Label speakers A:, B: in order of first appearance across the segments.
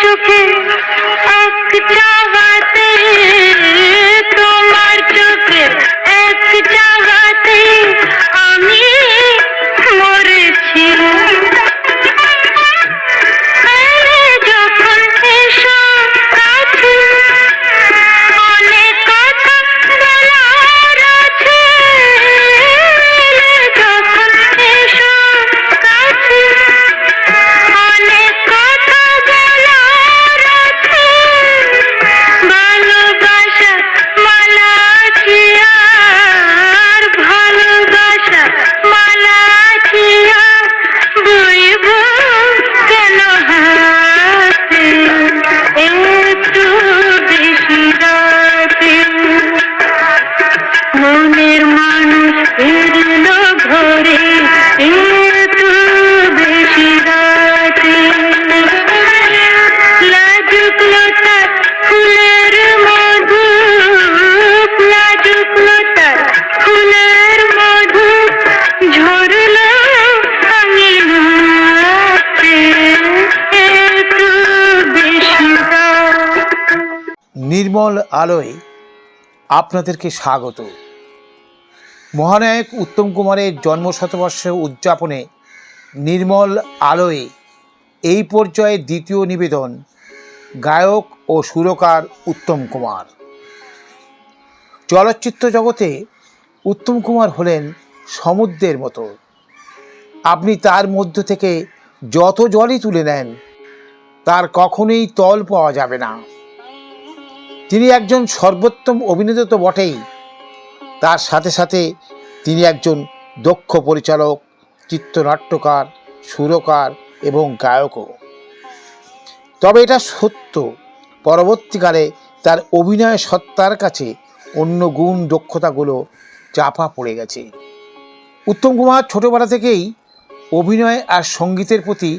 A: চোখে এক চাগাতে, তোমার চোখে এক চাগাতে আমি মরেছি। যখন এসো কাছে, অনেক কথা বলার আছে। যখন এসো কাছে, অনেক কথা বলার আছে। ভালোবাসা মালা কি আর, ভালোবাসা মালা কি আর বইব কেন হাতে, একটু বেশি রাতে। মনের মানুষ ফিরলো ঘরে, একটু বেশি রাতে। লাজুকলো তার ফুলের মধু, লাজুকলো তার ফুলের মধু ঝরলো আঙিনাতে, একটু বেশি রাতে।
B: নির্মল আলোয় আপনাদেরকে স্বাগত। মহানায়ক উত্তম কুমারের জন্মশতবর্ষ উদযাপনে নির্মল আলোয় এই পর্যায়ে দ্বিতীয় নিবেদন গায়ক ও সুরকার উত্তম কুমার। চলচ্চিত্র জগতে উত্তম কুমার হলেন সমুদ্রের মতো। আপনি তার মধ্য থেকে যত জলই তুলে নেন, তার কখনোই তল পাওয়া যাবে না। তিনি একজন সর্বোত্তম অভিনেতা তো বটেই, তার সাথে সাথে তিনি একজন দক্ষ পরিচালক, চিত্রনাট্যকার, সুরকার এবং গায়কও। তবে এটা সত্য, পরবর্তীকালে তার অভিনয় সত্তার কাছে অন্য গুণ দক্ষতাগুলো চাপা পড়ে গেছে। উত্তম কুমার ছোটবেলা থেকেই অভিনয় আর সঙ্গীতের প্রতি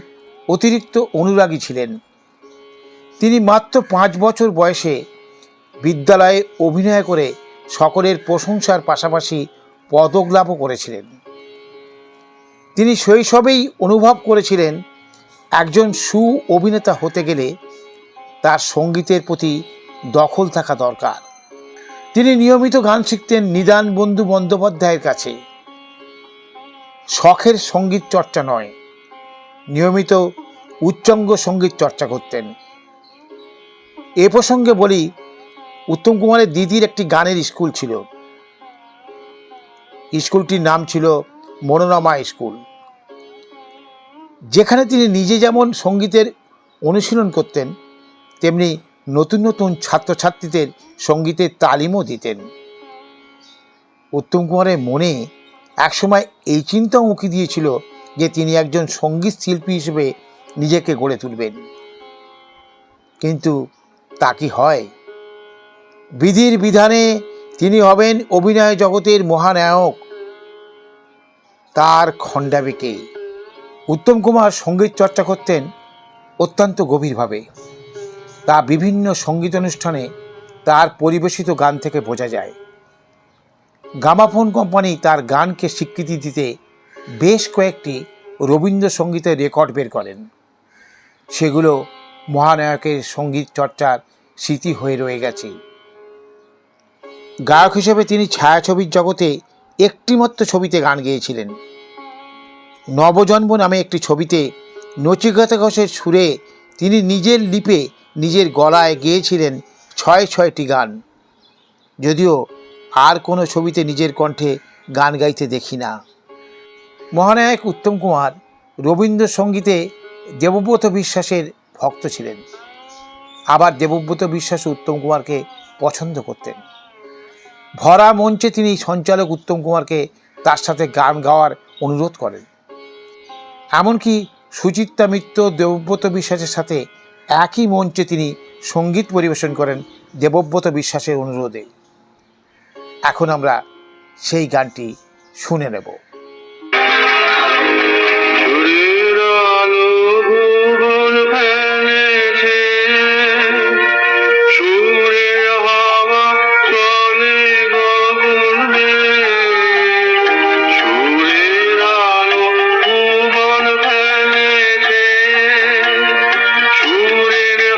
B: অতিরিক্ত অনুরাগী ছিলেন। তিনি মাত্র 5 বছর বয়সে বিদ্যালয়ে অভিনয় করে সকলের প্রশংসার পাশাপাশি পদক লাভও করেছিলেন। তিনি শৈশবেই অনুভব করেছিলেন একজন অভিনেতা হতে গেলে তার সঙ্গীতের প্রতি দখল থাকা দরকার। তিনি নিয়মিত গান শিখতেন নিদান বন্ধু বন্দ্যোপাধ্যায়ের কাছে। শখের সঙ্গীত চর্চা নয়, নিয়মিত উচ্চাঙ্গ সঙ্গীত চর্চা করতেন। এ প্রসঙ্গে বলি, উত্তম কুমারের দিদির একটি গানের স্কুল ছিল। স্কুলটির নাম ছিল মনোরমা স্কুল, যেখানে তিনি নিজে যেমন সঙ্গীতের অনুশীলন করতেন, তেমনি নতুন নতুন ছাত্রছাত্রীদের সঙ্গীতের তালিমও দিতেন। উত্তম কুমারের মনে একসময় এই চিন্তাও উঁকি দিয়েছিল যে তিনি একজন সঙ্গীত শিল্পী হিসেবে নিজেকে গড়ে তুলবেন। কিন্তু তা কি হয়? বিধির বিধানে তিনি হবেন অভিনয় জগতের মহানায়ক, তার খণ্ডাবেকে। উত্তম কুমার সঙ্গীত চর্চা করতেন অত্যন্ত গভীরভাবে। তা বিভিন্ন সঙ্গীত অনুষ্ঠানে তার পরিবেশিত গান থেকে বোঝা যায়। গ্রামাফোন কোম্পানি তার গানকে স্বীকৃতি দিতে বেশ কয়েকটি রবীন্দ্রসঙ্গীতের রেকর্ড বের করেন। সেগুলো মহানায়কের সঙ্গীত চর্চার স্মৃতি হয়ে রয়ে গেছে। গায়ক হিসেবে তিনি ছায়াছবির জগতে একটিমাত্র ছবিতে গান গেয়েছিলেন। নবজন্ম নামে একটি ছবিতে নচিকেতা ঘোষের সুরে তিনি নিজের লিপে নিজের গলায় গেয়েছিলেন 6টি গান। যদিও আর কোনো ছবিতে নিজের কণ্ঠে গান গাইতে দেখি না। মহানায়ক উত্তম কুমার রবীন্দ্রসঙ্গীতে দেবব্রত বিশ্বাসের ভক্ত ছিলেন। আবার দেবব্রত বিশ্বাস উত্তম কুমারকে পছন্দ করতেন। ভরা মঞ্চে তিনি সঞ্চালক উত্তম কুমারকে তার সাথে গান গাওয়ার অনুরোধ করেন। এমনকি সুচিত্রা মিত্র দেবব্রত বিশ্বাসের সাথে একই মঞ্চে তিনি সঙ্গীত পরিবেশন করেন দেবব্রত বিশ্বাসের অনুরোধে। এখন আমরা সেই গানটি শুনে নেব।
C: সুরের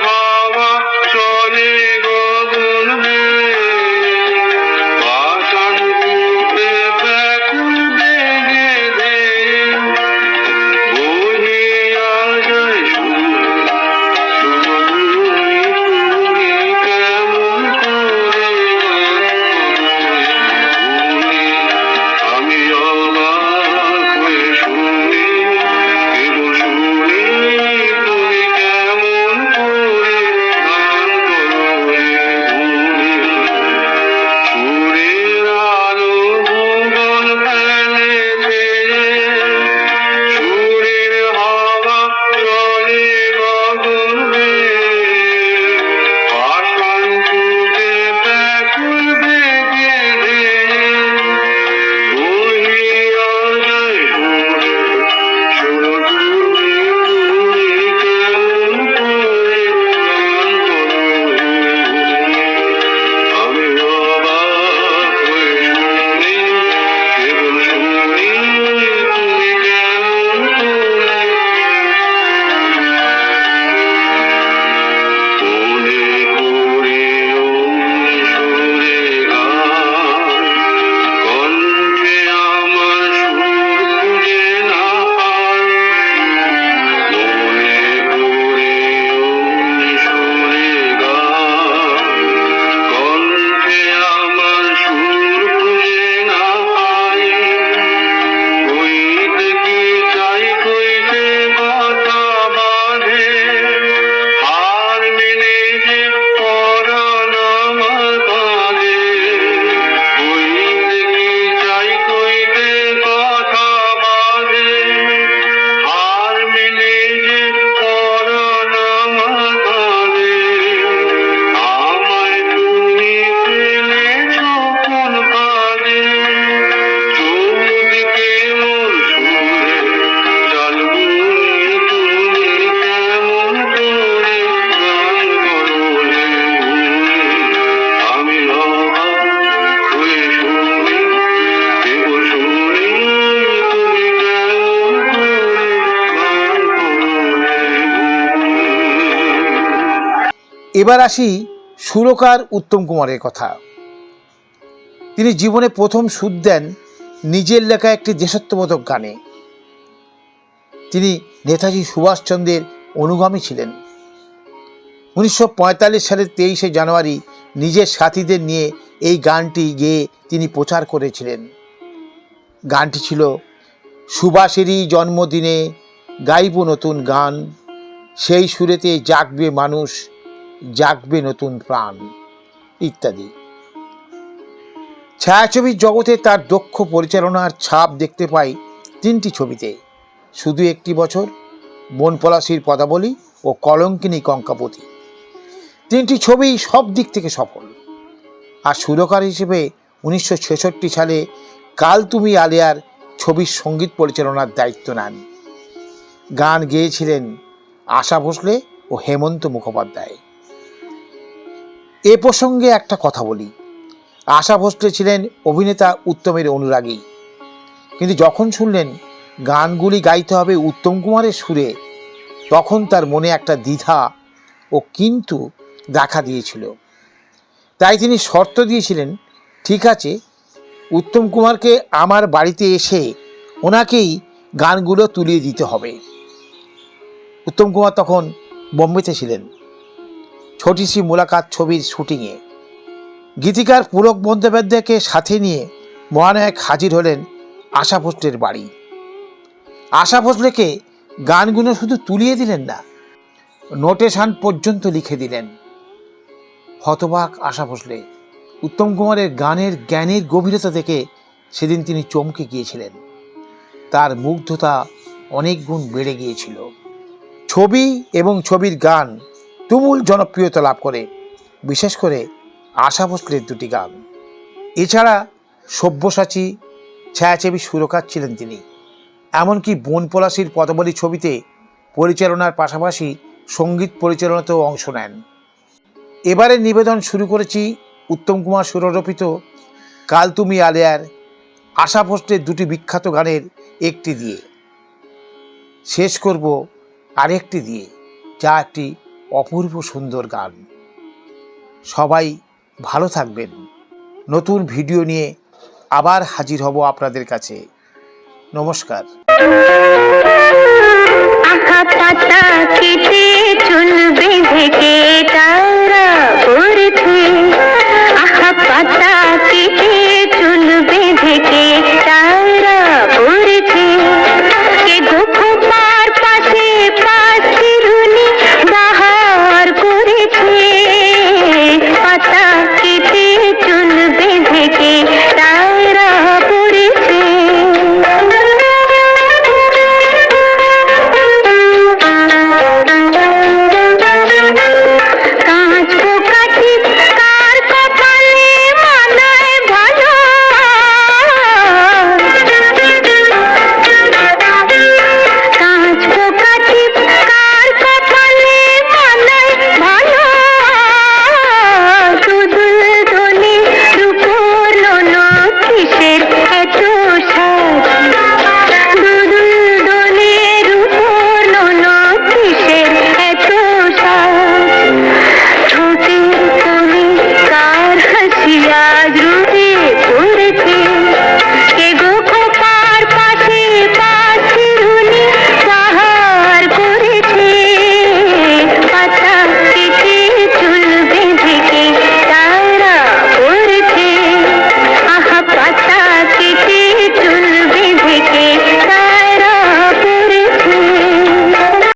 B: এবার আসি সুরকার উত্তম কুমারের কথা। তিনি জীবনে প্রথম সুর দেন নিজের লেখা একটি দেশাত্মবোধক গানে। তিনি নেতাজি সুভাষচন্দ্রের অনুগামী ছিলেন। 1945 সালের 23শে জানুয়ারি নিজের সাথীদের নিয়ে এই গানটি গেয়ে তিনি প্রচার করেছিলেন। গানটি ছিল, সুভাষেরই জন্মদিনে গাইব নতুন গান, সেই সুরেতে জাগবে মানুষ, জাগবে নতুন প্রাণ, ইত্যাদি। ছায়াছবির জগতে তার দক্ষ পরিচালনার ছাপ দেখতে পাই 3টি ছবিতে: শুধু একটি বছর, বনপলাশির পদাবলী ও কলঙ্কিনী কঙ্কাবতী। 3টি ছবি সব দিক থেকে সফল। আর সুরকার হিসেবে 1966 সালে কাল তুমি আলিয়ার ছবির সঙ্গীত পরিচালনার দায়িত্ব নেন। গান গেয়েছিলেন আশা ভোসলে ও হেমন্ত মুখোপাধ্যায়। এ প্রসঙ্গে একটা কথা বলি, আশা ভোসলে ছিলেন অভিনেতা উত্তমের অনুরাগী, কিন্তু যখন শুনলেন গানগুলি গাইতে হবে উত্তম কুমারের সুরে, তখন তার মনে একটা দ্বিধা ও কিন্তু দেখা দিয়েছিল। তাই তিনি শর্ত দিয়েছিলেন, ঠিক আছে, উত্তম কুমারকে আমার বাড়িতে এসে ওনাকেই গানগুলো তুলিয়ে দিতে হবে। উত্তম কুমার তখন বোম্বেতে ছিলেন ছোটি সি মুলাকাত ছবির শুটিংয়ে। গীতিকার পুলক বন্দ্যোপাধ্যায়কে সাথে নিয়ে মহানায়ক হাজির হলেন আশা ভোসলের বাড়ি। আশা ভোসলেকে গানগুলো শুধু তুলিয়ে দিলেন না, নোটেশন পর্যন্ত লিখে দিলেন। হতবাক আশা ভোসলে। উত্তম কুমারের গানের জ্ঞানের গভীরতা থেকে সেদিন তিনি চমকে গিয়েছিলেন। তার মুগ্ধতা অনেক গুণ বেড়ে গিয়েছিল। ছবি এবং ছবির গান তুমুল জনপ্রিয়তা লাভ করে, বিশেষ করে আশা ভোসলের 2টি গান। এছাড়া সব্যসাচী ছায়াছবির সুরকার ছিলেন তিনি। এমনকি বনপলাশির পদাবলী ছবিতে পরিচালনার পাশাপাশি সঙ্গীত পরিচালনাতেও অংশ নেন। এবারে নিবেদন শুরু করেছি উত্তম কুমার সুরারোপিত কাল তুমি আলিয়ার আশা ভোসলের 2টি বিখ্যাত গানের একটি দিয়ে। শেষ করব আরেকটি দিয়ে, যা একটি অপূর্ব সুন্দর গান। সবাই ভালো থাকবেন। নতুন ভিডিও নিয়ে আবার হাজির হব আপনাদের কাছে। নমস্কার।
A: আঁকা পাতা কেটে চুল বেঁধে কেটা